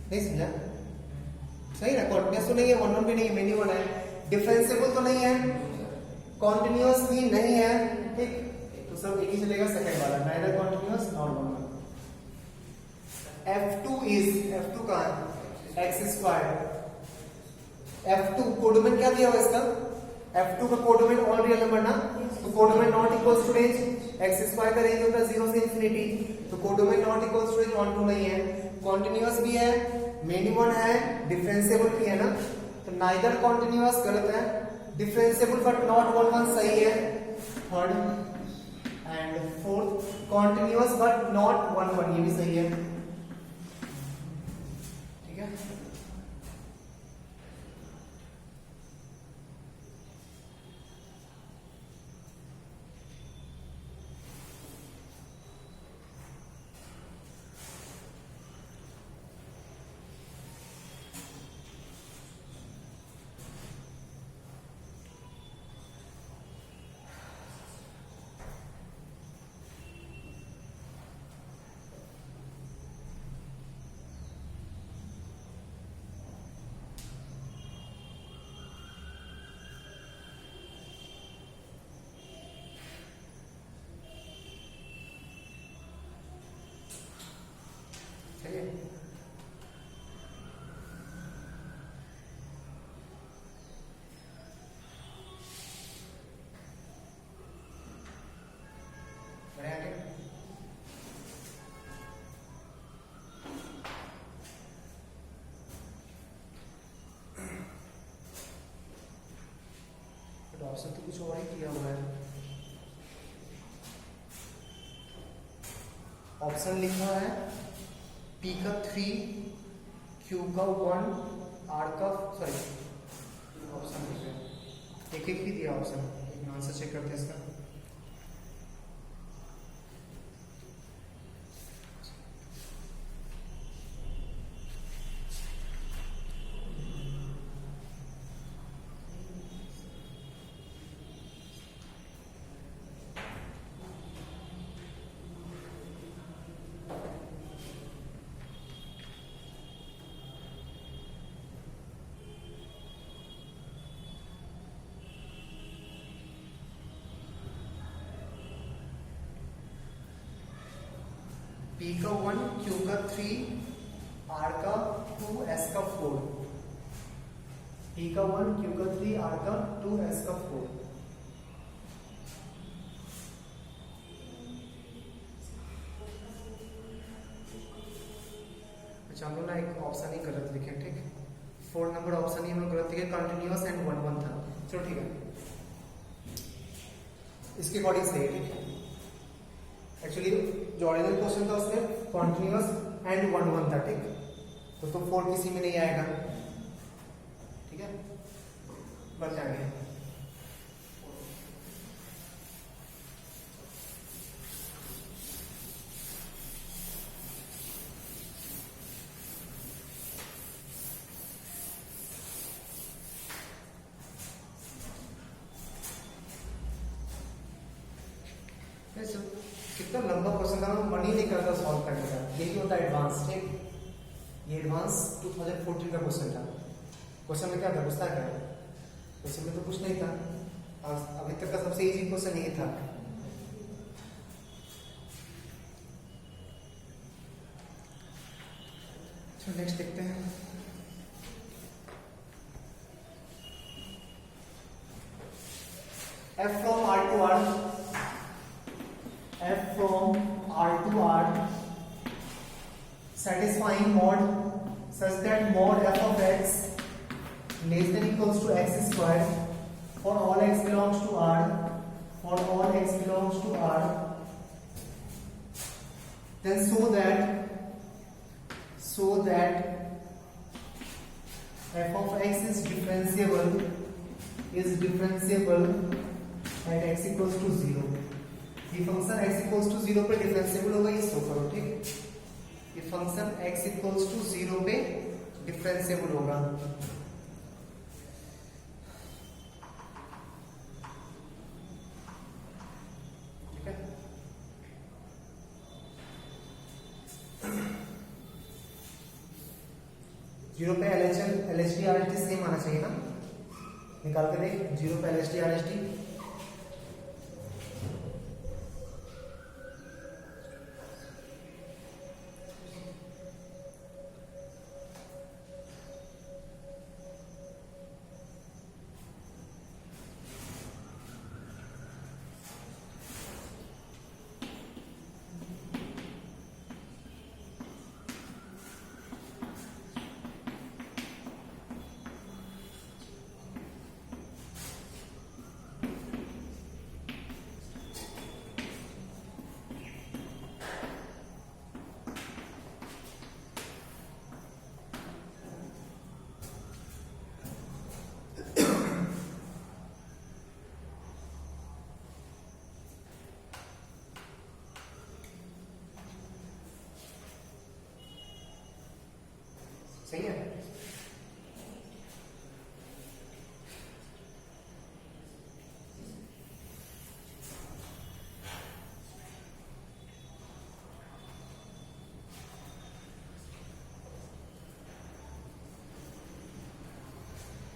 नहीं समझा, सही ना, कॉन्टिन्यूअस तो नहीं है, वन वन भी नहीं है, मेनी वन है, डिफरेंशिएबल तो नहीं है, कॉन्टिन्यूअस भी नहीं है, ठीक, तो सब एक ही चलेगा, सेकंड वाला, neither continuous nor one one. F2 का एक्स स्क्वायर, F2 कोडोमेन क्या दिया हुआ इसका, F2 का कोडोमेन ऑल रियल नंबर ना, तो codomain not equals to range, x square का रेंज होता है 0 से इंफिनिटी, तो codomain not equals to range onto नहीं है, कॉन्टिन्यूअस भी है, मेनी वन है, डिफरेंशिएबल भी है ना, तो नाइदर कॉन्टिन्यूअस गलत है, differentiable but not one one सही है, third and fourth continuous but not one one, ये भी सही है, ठीक है। ऑप्शन तो कुछ और ही किया हुआ है, ऑप्शन लिखा है P का 3, Q का 1, R का, सॉरी ऑप्शन लिखा है, एक ही दिया ऑप्शन, एक आंसर चेक करते हैं इसका। P का 1, Q का 3, R का 2, S का 4, P का 1, Q का 3, R का 2, S का 4, अच्छा हम लोग ना एक ऑप्शन ही गलत लिखे, ठीक, 4 नंबर ऑप्शन ही हम लोग गलत लिखे, कंटिन्यूअस एंड वन वन था, चलो ठीक है, इसके अकॉर्डिंग सही है, ठीक है, एक्चुअली जो ओरिजिनल क्वेश्चन था उसमें कॉन्टिन्यूअस एंड वन वन था, ठीक, तो 4 किसी में नहीं आएगा, ठीक है, बच आगे। कितना लंबा क्वेश्चन था, मन ही नहीं करता सॉल्व करने का, यही होता है एडवांस, ठीक, ये एडवांस 2014 का क्वेश्चन था, क्वेश्चन में क्या था, पूछता क्या, क्वेश्चन में तो कुछ नहीं था, अभी तक का सबसे इजी क्वेश्चन यही था। चलो नेक्स्ट देखते हैं, F from R to R, F from R to R, satisfying mod such that mod f of x less than equals to x square for all x belongs to R, for all x belongs to R, then so that f of x is differentiable at x equals to 0, ये फंक्शन x इक्वल्स टू 0 पे डिफरेंशिएबल होगा, ये शो करो, ठीक, ये फंक्शन x इक्वल्स टू 0 पे डिफरेंशिएबल होगा। ठीक है, जीरो पे LHD RHD सेम आना चाहिए ना, निकाल के देख। जीरो पे LHD RHD सही है।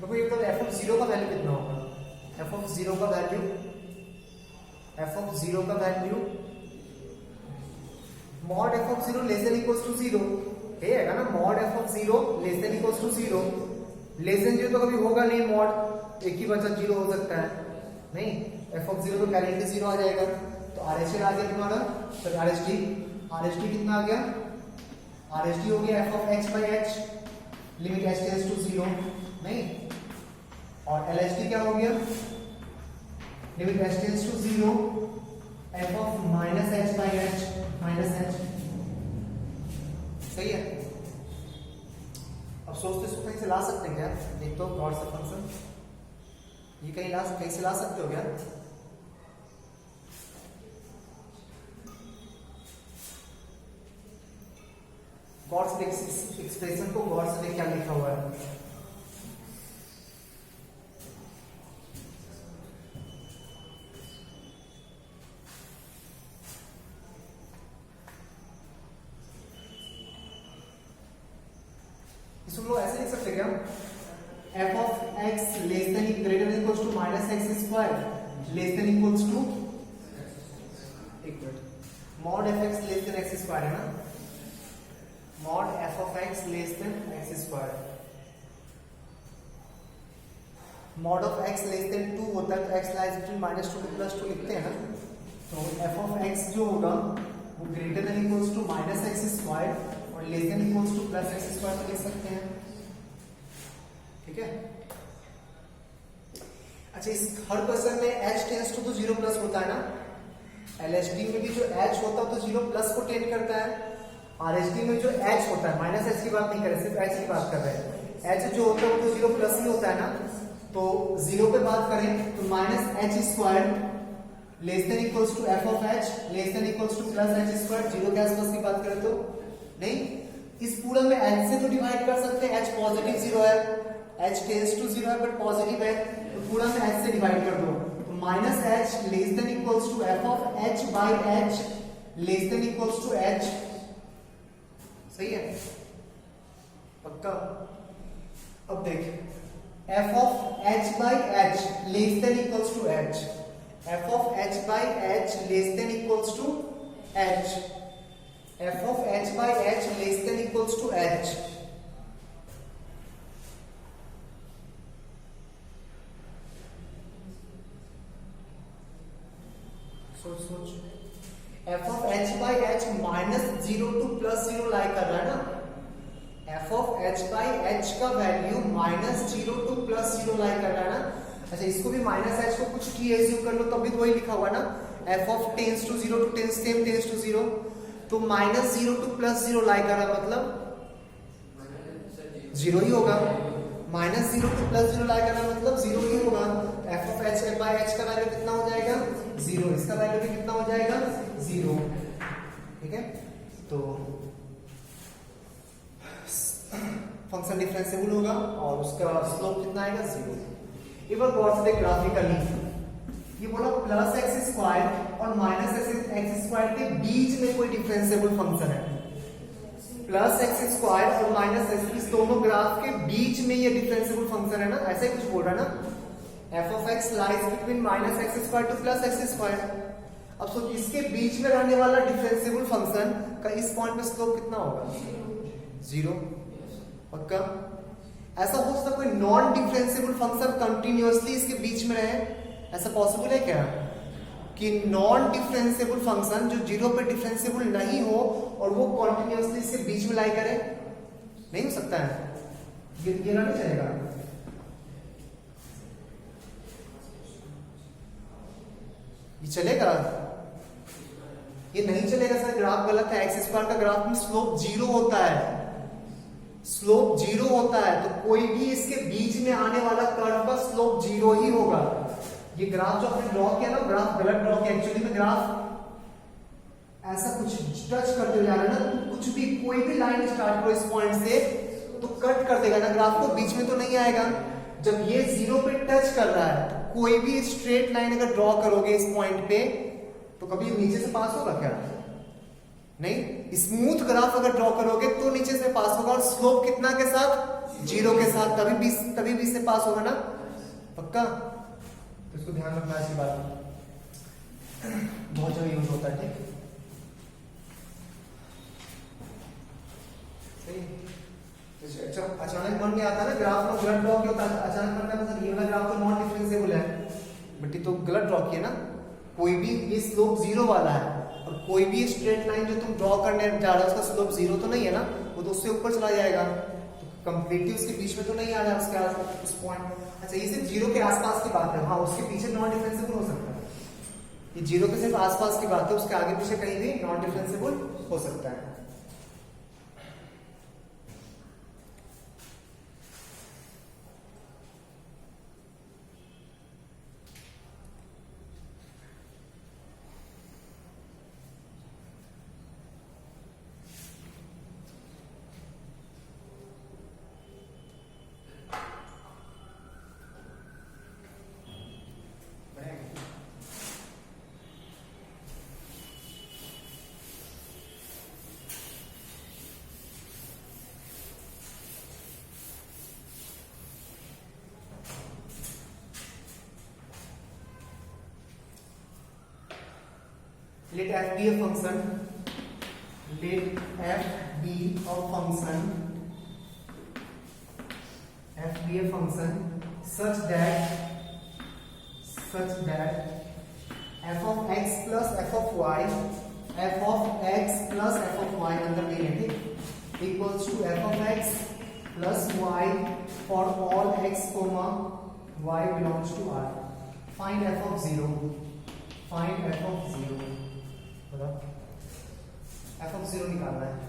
देखो ये बताओ f of 0 का वैल्यू कितना होगा। f of 0 का वैल्यू, f of 0 का value mod f of 0 less than equals to 0 है ना। Mod f of 0 less than equals to 0, less than 0 तो कभी होगा नहीं, मॉड एक ही बचा 0 हो सकता है नहीं। f of 0 तो कैरेंटली 0 आ जाएगा, तो RHD आ गया तुम्हारा। तो RHD कितना आ गया, RHD हो गया f of h by h limit h tends to 0 नहीं, और LHD क्या हो गया, limit h tends to 0 f of minus h by h minus h। सही है। अब सोचते इसको कहीं से ला सकते हैं क्या, एक तो गॉड सा फंक्शन ये कहीं से ला सकते हो क्या। गॉड से एक्सप्रेशन को गॉड से क्या लिखा हुआ है, इसको लोग ऐसे लिख सकते क्या, f of x less than greater than equals to minus x square less than equals to, एक मिनट, mod f x less than x square है ना, mod f of x less than x square, mod of x less than 2 होता है तो x लाइज बिटवीन -2 to +2 लिखते हैं ना। तो f of x जो होगा वो greater than equals to minus x square और less than equals to plus x square तो लिख सकते हैं। ठीक है, अच्छा इस हर क्वेश्चन में h टेंड्स टू 0 प्लस होता है ना, LHD में भी जो h होता है तो 0 प्लस को टेंड करता है, RHD में जो h होता है, माइनस h की बात नहीं कर रहे, सिर्फ h की बात कर रहे हैं, h जो होता है वो तो 0 प्लस ही होता है ना। तो 0 पे बात करें तो minus h square less than equals to f of h less than equals to plus h square, 0 के आसपास की बात करें तो नहीं, इस पूरा में h से तो डिवाइड कर सकते हैं, h पॉजिटिव 0 है, h टेंड्स टू 0 है बट पॉजिटिव है, तो पूरा में h से डिवाइड कर दो, तो minus h less than equals to f of h by h less than equals to h। सही है पक्का। अब देख f of h by h less than equals to h, f of h by h less than equals to h, f of h by h less than equals to h। सोच f of h by h -0 to +0 लाई कर रहा है ना, f of h by h का वैल्यू -0 to +0 लाई कर रहा है ना। अच्छा इसको भी -h को कुछ t एज्यूम कर लो तब भी तो वही लिखा हुआ ना, f of tends to 0 to tends to 0, तो -0 to +0 लाई कर रहा मतलब 0 ही होगा, -0 to +0 लाई कर रहा मतलब 0 ही होगा। f of h by h का वैल्यू कितना हो जाएगा 0, इसका वैल्यू भी कितना हो जाएगा 0। ठीक है, तो फंक्शन डिफरेंशिएबल होगा और उसका स्लोप कितना आएगा 0। एक बार गौर से देख ग्राफिकली, ये बोला प्लस एक्स स्क्वायर और माइनस एक्स स्क्वायर के बीच में कोई डिफरेंशिएबल फंक्शन है। प्लस एक्स स्क्वायर और माइनस एक्स, इस दोनों ग्राफ के बीच में ये डिफरेंशिएबल फंक्शन है ना, ऐसा ही कुछ बोल रहा है ना। F of x lies between minus x square to plus x square. अब सोच इसके बीच में रहने वाला डिफरेंशिएबल फंक्शन का इस पॉइंट पे स्लोप कितना होगा 0। पक्का? ऐसा हो सकता कोई नॉन डिफरेंशिएबल फंक्शन कंटिन्यूअसली इसके बीच में रहे? ऐसा पॉसिबल है क्या कि नॉन डिफरेंशिएबल फंक्शन जो 0 पे डिफरेंशिएबल नहीं हो और वो कंटिन्यूअसली इसके बीच में लाई करे? नहीं हो सकता है, ये ना नहीं चलेगा। ये चलेगा? ये नहीं चलेगा सर, ग्राफ गलत है। एक्स स्क्वायर का ग्राफ में स्लोप 0 होता है, स्लोप 0 होता है, तो कोई भी इसके बीच में आने वाला कर्व का स्लोप 0 ही होगा। ये ग्राफ जो आपने ड्रॉ किया ना, ग्राफ गलत ड्रॉ किया। एक्चुअली में ग्राफ ऐसा कुछ टच करते हुए जा रहा है ना, तो कुछ भी कोई भी लाइन स्टार्ट करो इस पॉइंट से तो कट कर देगा ना ग्राफ को, बीच में तो नहीं आएगा। जब ये 0 पे टच कर रहा है, कोई भी स्ट्रेट लाइन अगर ड्रॉ करोगे इस पॉइंट पे तो कभी नीचे से पास होगा क्या? नहीं। स्मूथ ग्राफ अगर ड्रॉ करोगे तो नीचे से पास होगा, और स्लोप कितना के साथ? 0 के साथ, तभी बीच से पास होगा ना। पक्का? तो इसको ध्यान रखना, ऐसी बात बहुत जगह यूज होता है। ठीक, सही। अचानक मन में आता है ना ग्राफ में गलत ड्रॉ किया होता है, अचानक मन में मतलब ये वाला ग्राफ तो नॉन डिफरेंशिएबल है, बट ये तो गलत ड्रॉ किया ना। कोई भी ये स्लोप 0 वाला है, और कोई भी स्ट्रेट लाइन जो तुम ड्रॉ करने जा रहे हो उसका स्लोप 0 तो नहीं है ना, वो तो उससे ऊपर चला जाएगा, तो कंप्लीटली उसके बीच में तो नहीं आ रहा है उसके उस पॉइंट। अच्छा, ये सिर्फ 0 के आसपास की बात है। हाँ, उसके पीछे नॉन डिफरेंशिएबल हो सकता है। ये 0 के सिर्फ आसपास की बात है, उसके आगे पीछे कहीं भी नॉन डिफरेंशिएबल हो सकता है। Let f be a function. Let f be a function. F be a function such that f of x plus f of y, f of x plus f of y अंदर नहीं है, ठीक, equals to f of x plus y for all x comma y belongs to R. Find f of 0. Find f of 0. बताओ, f of 0 निकालना है।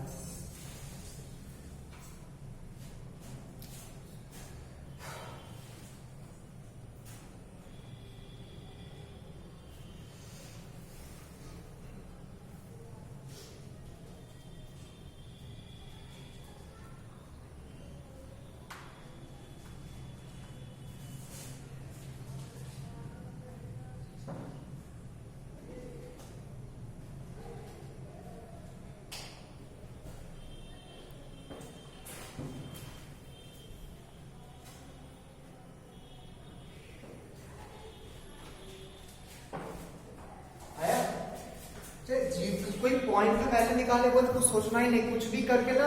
कोई पॉइंट का वैल्यू निकाले वो तो कुछ सोचना ही नहीं, कुछ भी करके ना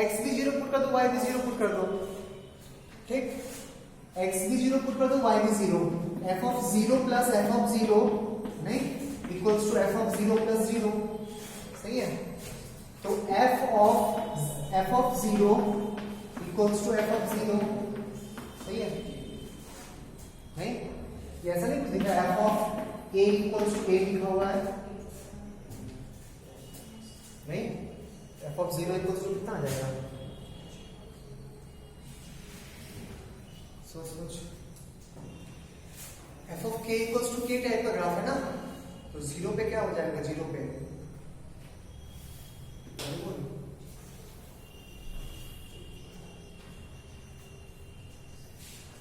x भी 0 पुट कर दो, y भी 0 पुट कर दो, ठीक, x भी 0 पुट कर दो, y भी 0, f of 0 plus f of 0 नहीं equals to f of 0 plus 0, सही है। तो f of 0 equals to f of 0, सही है नहीं, ये ऐसा नहीं कुछ लिखा है, f of a equals to a लिखा हुआ है नहीं, f of 0 इक्वल्स टू कितना आ जाएगा, सोच f of k equals to k type का ग्राफ है ना, तो 0 पे क्या हो जाएगा, 0 पे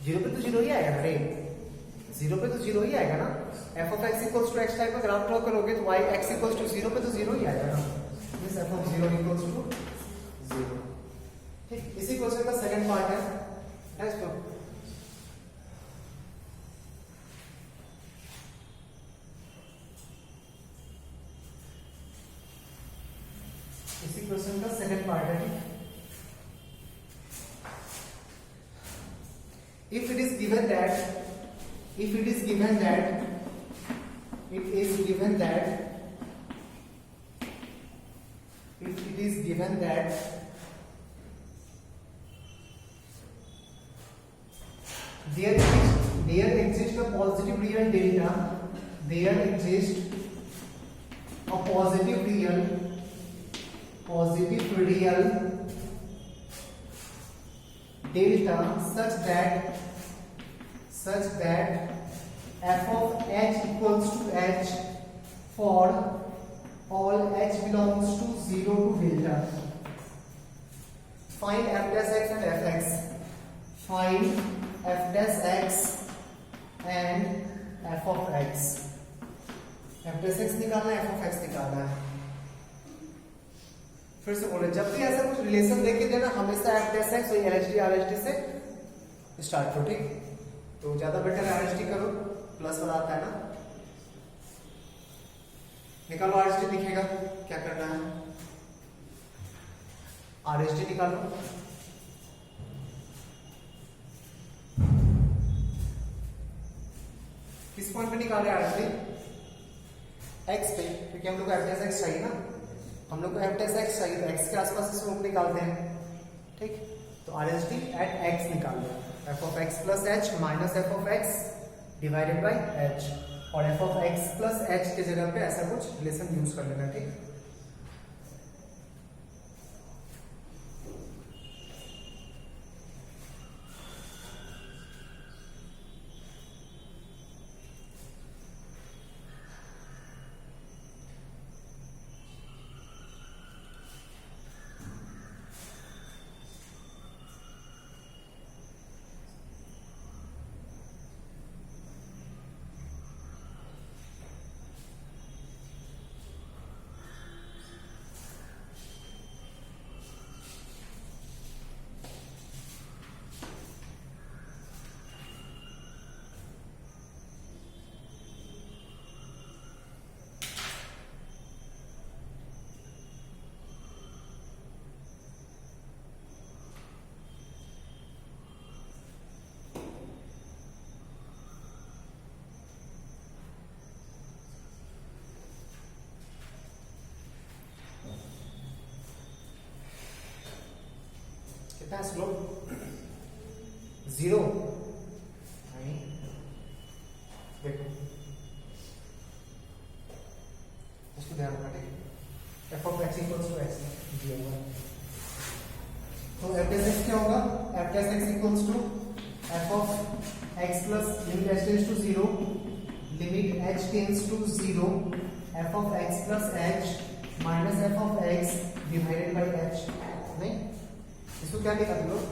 जीरो पे तो जीरो ही आएगा ना रे, जीरो पे तो जीरो ही आएगा ना। F of x equals to x type का ग्राफ ड्रॉ करोगे तो y x equals to zero पे तो जीरो ही आएगा ना, means f of zero equals to zero. ठीक, इसी क्वेश्चन का सेकंड पार्ट है नेक्स्ट लो। इसी क्वेश्चन का सेकंड पार्ट है। If it is given that if it is given that it is given that if it is given that there exists a positive real delta, there exists a positive real delta such that f of h equals to h for all h belongs to 0 to delta. Find f dash x and fx. Find f dash x and f of x. f dash x निकालना है, f of x निकालना है। फिर से बोले, जब भी ऐसा कुछ रिलेशन देके देना हमेशा f dash x और LHD RHD से स्टार्ट करो। ठीक, तो ज्यादा बेटर RHD करो, प्लस वाला आता है ना। निकालो RHD, दिखेगा क्या करना है। RHD निकालो, किस पॉइंट पे निकाल रहे हैं RHD? x पे, क्योंकि हम लोग को f dash x चाहिए ना, हम लोग को f dash x चाहिए, तो x के आसपास इस रूप निकालते हैं। ठीक, तो RHD एट x निकाल लो, f of x plus h minus f of x divided by h, और f of x plus h के जगह पे ऐसा कुछ रिलेशन यूज कर लेना। ठीक, कितना स्लोप? 0। देखो इसको ध्यान रखना। ठीक, f of x equals to x दिया हुआ है, तो f dash x क्या होगा? f dash x equals to f of x plus limit h tends to 0, limit h tends to 0, f of x plus h minus f of x divided by h। नहीं, इसको क्या लिखा तुम लोग?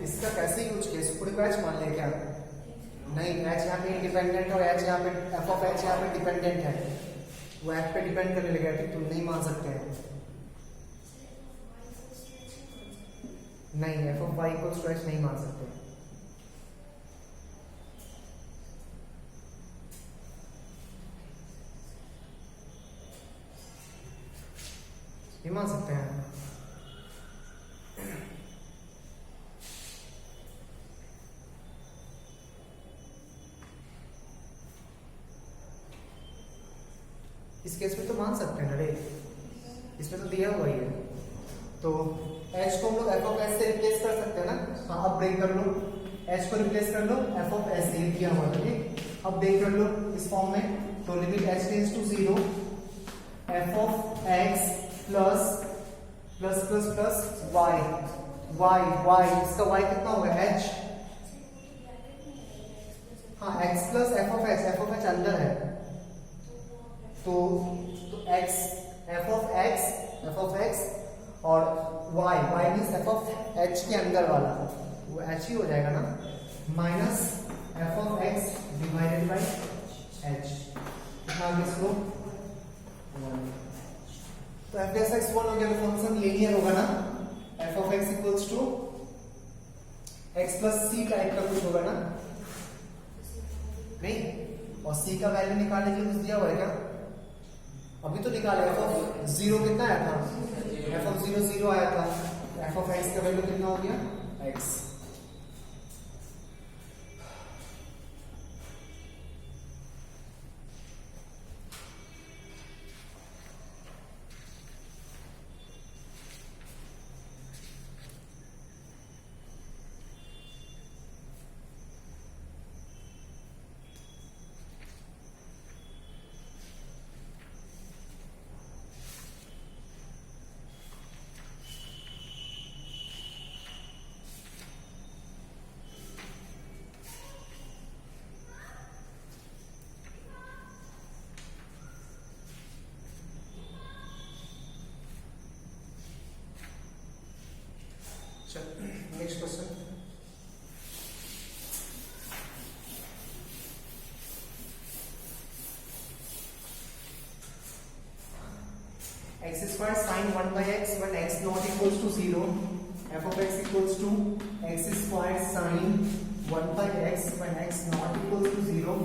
इसका कैसे यूज किया? इसको पूरे को h मान लिया क्या? नहीं, h यहाँ पे इंडिपेंडेंट और h यहाँ पे f of h यहाँ पे डिपेंडेंट है, वो f पे डिपेंड करने लगा। ठीक, तुम नहीं मान सकते हैं। नहीं, f of y equals to h नहीं मान सकते। ये मान सकते हैं। इस केस में तो मान सकते हैं ना रे, इसमें तो दिया हुआ ही है। तो h को हम लोग f of s से रिप्लेस कर सकते हैं ना। हाँ, अब ब्रेक कर लो, h को रिप्लेस कर लो f of s से, दिया हुआ था। ठीक, अब ब्रेक कर लो इस फॉर्म में, तो limit h tends to 0, f of x plus plus plus plus y, इसका y कितना होगा? h। हाँ, x plus f of h अंदर है, तो x f of x और y means F of H के अंदर वाला, वो एच ही हो जाएगा ना, minus F of x divided by H. कितना आगे इसको 1। तो एफ डैश एक्स 1 हो गया, तो फंक्शन लीनियर होगा ना, f of x equals to x plus c type का कुछ होगा ना, नहीं? और सी का वैल्यू निकालने के लिए कुछ दिया हुआ है क्या? अभी तो निकाले। एफ ऑफ 0 कितना आया था? एफ ऑफ 0 0 आया था। एफ ऑफ एक्स का वैल्यू कितना हो गया? X. Next question, x square sine 1 by x when x not equals to 0, f of x equals to x square sine 1 by x when x not equals to 0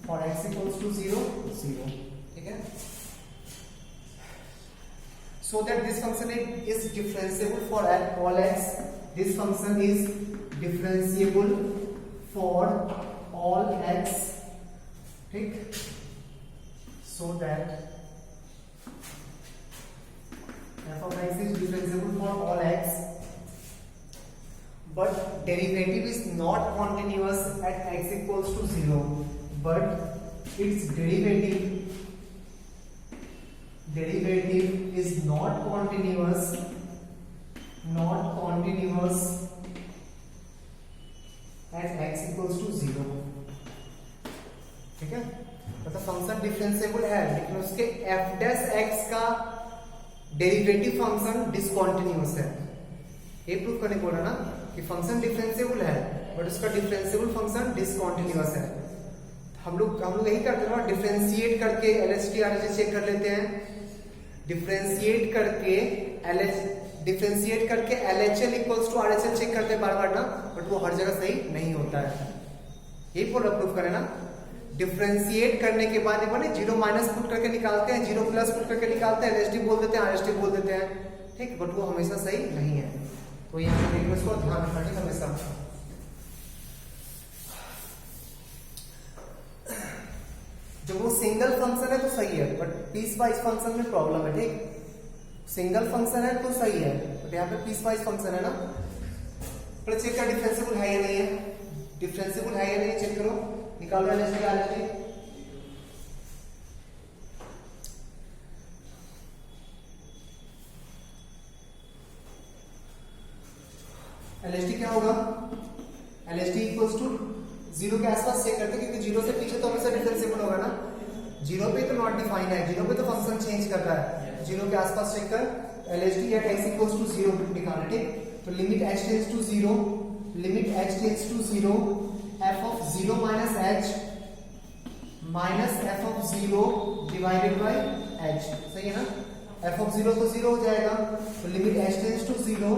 और x इक्वल्स टू 0 0। ठीक है, so that this function is differentiable for all x, this function is differentiable for all x, ठीक, so that f of x is differentiable for all x, but derivative is not continuous at x equals to 0, but its derivative is not continuous at x equals to 0। ठीक है, मतलब फंक्शन डिफरेंशिएबल है लेकिन उसके f डैश x का डेरिवेटिव फंक्शन डिसकंटिन्यूअस है। ये प्रूफ करने बोला ना कि फंक्शन डिफरेंशिएबल है बट उसका डिफरेंशिएबल फंक्शन डिसकंटिन्यूअस है। हम लोग यही करते हैं ना, डिफरेंशिएट करके एलएचटी आरएचटी चेक कर लेते हैं, डिफरेंशिएट करके LHL equals to RHL check करते हैं बार-बार ना, बट वो हर जगह सही नहीं होता है। यही प्रूफ करें ना, डिफरेंशिएट करने के बाद माने 0 माइनस पुट करके निकालते हैं, 0 प्लस पुट करके निकालते हैं, एलएचटी बोल देते हैं, आरएचटी बोल देते हैं, ठीक, बट वो हमेशा सही नहीं है। तो यहाँ पे देखो, इसको ध्यान रखना है हमेशा। जब वो सिंगल फंक्शन है तो सही है, बट पीस वाइज फंक्शन में प्रॉब्लम है। ठीक, सिंगल फंक्शन है तो सही है, बट यहाँ पे पीस वाइज फंक्शन है ना, पहले चेक कर डिफरेंशिएबल है या नहीं है, डिफरेंशिएबल है या नहीं चेक करो, निकालो एलएचटी आरएचटी। एलएचटी क्या होगा? एलएचटी इक्वल्स टू 0 के आसपास चेक करते हैं, क्योंकि 0 से पीछे तो हमेशा डिफरेंशिएबल होगा ना, 0 पे तो नॉट डिफाइंड है, 0 पे तो फंक्शन चेंज कर रहा है। 0 के आसपास चेक कर, LHD at x equals to 0 निकालना। ठीक, तो limit h tends to 0, limit h tends to 0, f of 0 minus h minus f of 0 divided by h, सही है ना? f ऑफ 0 तो 0 हो जाएगा, तो limit h tends to 0,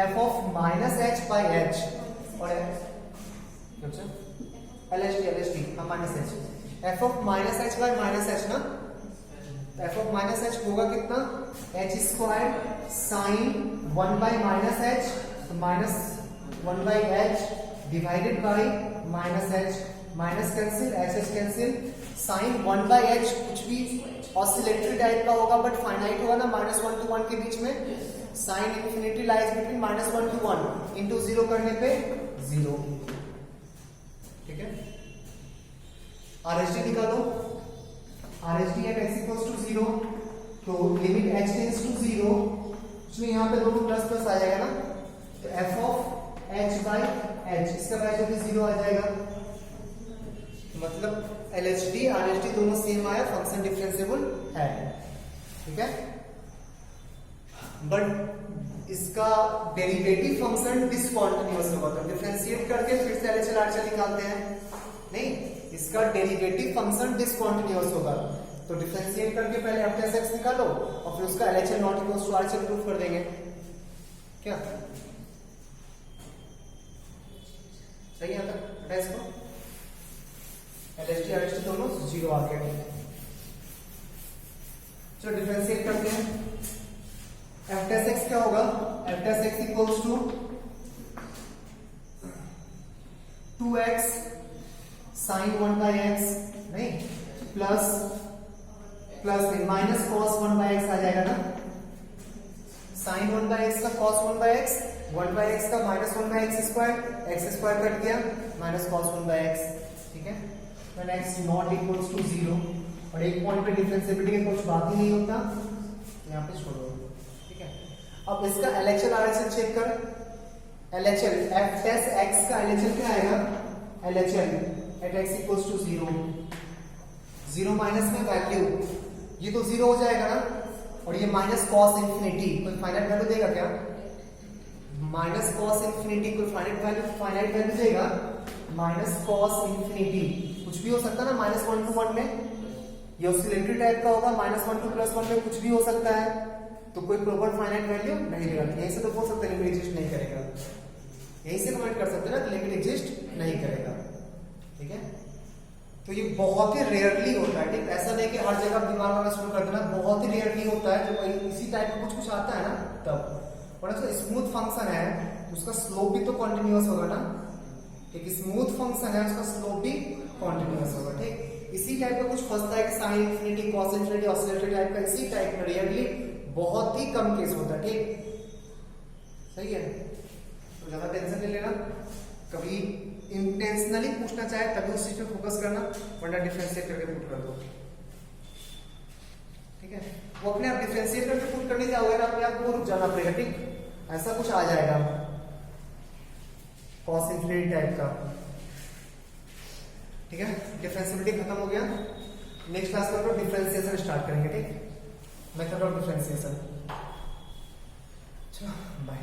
f of minus h by h, और अच्छा एलएचटी हाँ minus h, f of minus h by minus h ना, f ऑफ माइनस h होगा कितना? h square sine 1 by minus h, तो minus 1 by h divided by minus h, minus cancel, h cancel, sine 1 by h कुछ भी ऑसिलेटरी टाइप का होगा बट फाइनाइट होगा ना, -1 to 1 के बीच में, sine infinity lies between -1 to 1 into 0 करने पे 0। ठीक है, आरएचटी निकालो, RHD at x equals to 0, तो लिमिट h टेंड्स टू 0, इसमें यहाँ पे दोनों प्लस प्लस आ जाएगा ना, तो f of h by h, इसका वैल्यू भी 0 आ जाएगा, मतलब एलएचटी आरएचटी दोनों सेम आया, फंक्शन डिफरेंशिएबल है। ठीक है, बट इसका डेरिवेटिव फंक्शन डिसकंटिन्यूअस होगा, तो डिफरेंशिएट करके फिर से एलएचएल आरएचएल निकालते हैं। नहीं, इसका डेरिवेटिव फंक्शन डिसकंटिन्यूअस होगा, तो डिफरेंशिएट करके पहले एफ टेस एक्स निकालो और फिर उसका LHL not equal to RHL proof कर देंगे। क्या सही है? बेटा इसको एलएचटी आरएचटी दोनों जीरो आ गया। चलो डिफरेंशिएट करते हैं। एफ टेस एक्स क्या होगा? F dash x equals to 2x sin 1/x, नहीं प्लस नहीं माइनस cos 1/x आ जाएगा ना। sin 1/x का cos 1/x, 1/x का minus 1/x square, x square cut गया माइनस cos 1/x। ठीक है, when x not equals to 0 और एक पॉइंट पे डिफरेंशिएबिलिटी का कुछ बात ही नहीं होता, यहाँ पे छोड़ो। ठीक है, अब इसका एलएचएल आरएचएल चेक कर। एलएचएल एफ टेस एक्स का एलएचएल क्या आएगा? LHL at x equals to 0, 0 minus में वैल्यू ये तो 0 हो जाएगा ना, और ये माइनस कॉस इंफिनिटी कोई फाइनाइट वैल्यू देगा क्या? माइनस कॉस इंफिनिटी कोई फाइनाइट वैल्यू देगा? माइनस कॉस इंफिनिटी कुछ भी हो सकता है ना, -1 to 1 में ये ऑसिलेटरी टाइप का होगा, -1 to +1 में कुछ भी हो सकता है, तो कोई प्रॉपर फाइनाइट वैल्यू नहीं देगा। यहीं से तो बोल सकते हैं लिमिट एग्जिस्ट नहीं करेगा, यहीं से कमेंट कर सकते हैं ना कि लिमिट एग्जिस्ट नहीं करेगा। ठीक है, तो ये बहुत ही रेयरली होता है। ठीक, ऐसा नहीं कि हर जगह दिमाग लगाना शुरू कर देना, बहुत ही रेयरली होता है जब इसी टाइप का कुछ आता है ना तब। और जो स्मूथ फंक्शन है उसका स्लोप भी तो कॉन्टिन्यूअस होगा ना, एक स्मूथ फंक्शन है उसका स्लोप भी कॉन्टिन्यूअस होगा। ठीक, इसी टाइप का कुछ फंसता है कि sine infinity, cos infinity, oscillatory type का, इसी टाइप में रियरली बहुत ही कम केस होता है। ठीक, सही है, तो ज्यादा टेंशन नहीं लेना। कभी इंटेंशनली पूछना चाहे तभी उस चीज पे फोकस करना, वरना डिफरेंशिएट करके पुट कर दो। ठीक है, वो अपने आप डिफरेंशिएट करके पुट करने जाओगे ना, अपने आप वो रुक जाना पड़ेगा। ठीक, ऐसा कुछ आ जाएगा कॉस इंफिनिटी टाइप का। ठीक है, डिफरेंशिएबिलिटी खत्म हो गया। नेक्स्ट क्लास में हम डिफरेंशिएशन स्टार्ट करेंगे। ठीक, मेथड ऑफ डिफरेंशिएशन। चलो बाय।